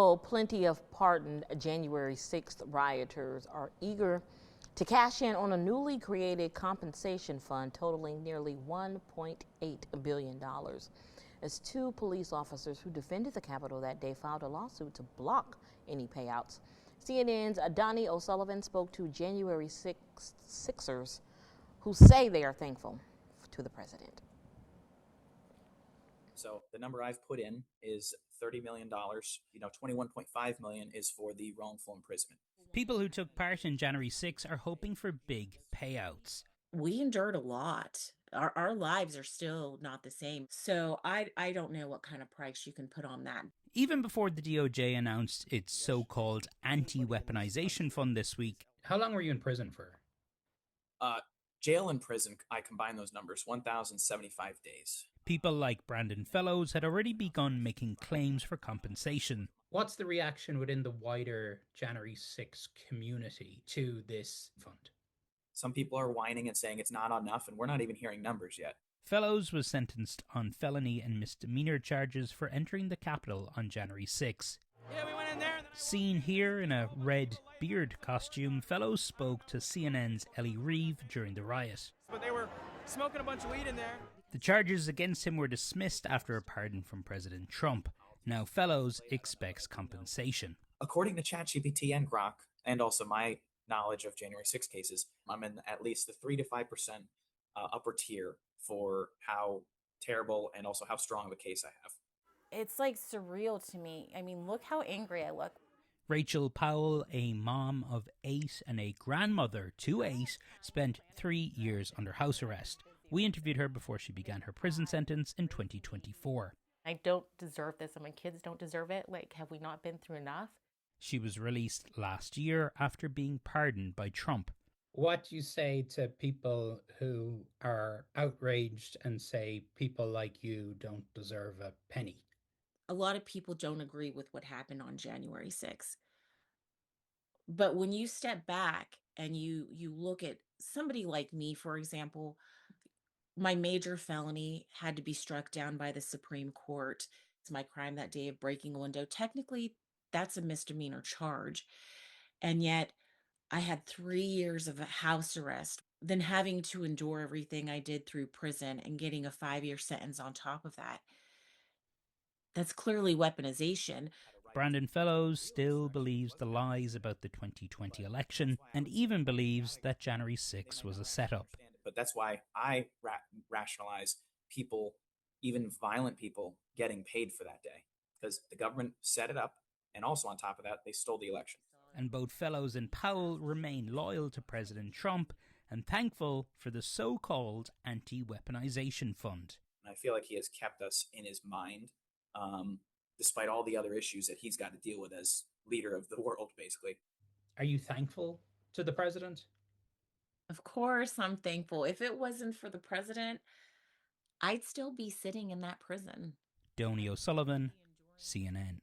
Oh, plenty of pardoned January 6th rioters are eager to cash in on a newly created compensation fund totaling nearly $1.8 billion. As two police officers who defended the Capitol that day filed a lawsuit to block any payouts. CNN's Donnie O'Sullivan spoke to January 6th Sixers who say they are thankful to the president. So the number I've put in is $30 million. $21.5 million is for the wrongful imprisonment. People who took part in January 6 are hoping for big payouts. We endured a lot. Our lives are still not the same. So I don't know what kind of price you can put on that. Even before the DOJ announced its so-called anti-weaponization fund this week. How long were you in prison for? Jail and prison, I combine those numbers, 1,075 days. People like Brandon Fellows had already begun making claims for compensation. What's the reaction within the wider January 6 community to this fund? Some people are whining and saying it's not enough, and we're not even hearing numbers yet. Fellows was sentenced on felony and misdemeanor charges for entering the Capitol on January 6. Yeah, we went in there. Seen here in a red beard costume, Fellows spoke to CNN's Ellie Reeve during the riot. But they were smoking a bunch of weed in there. The charges against him were dismissed after a pardon from President Trump. Now Fellows expects compensation. According to ChatGPT and Grok, and also my knowledge of January 6 cases, I'm in at least the 3 to 5% upper tier for how terrible and also how strong of a case I have. It's like surreal to me. I mean, look how angry I look. Rachel Powell, a mom of 8 and a grandmother to 8, spent 3 years under house arrest. We interviewed her before she began her prison sentence in 2024. I don't deserve this, and my kids don't deserve it. Like, have we not been through enough? She was released last year after being pardoned by Trump. What do you say to people who are outraged and say people like you don't deserve a penny? A lot of people don't agree with what happened on January 6th. But when you step back and you look at somebody like me, for example, my major felony had to be struck down by the Supreme Court. It's my crime that day of breaking a window. Technically, that's a misdemeanor charge. And yet I had 3 years of house arrest, then having to endure everything I did through prison and getting a 5-year sentence on top of that. That's clearly weaponization. Brandon Fellows still believes the lies about the 2020 election and even believes that January 6 was a setup. But that's why I rationalize people, even violent people, getting paid for that day. Because the government set it up, and also on top of that, they stole the election. And both Fellows and Powell remain loyal to President Trump and thankful for the so-called anti-weaponization fund. I feel like he has kept us in his mind, despite all the other issues that he's got to deal with as leader of the world, basically. Are you thankful to the president? Of course, I'm thankful. If it wasn't for the president, I'd still be sitting in that prison. Donnie O'Sullivan, CNN.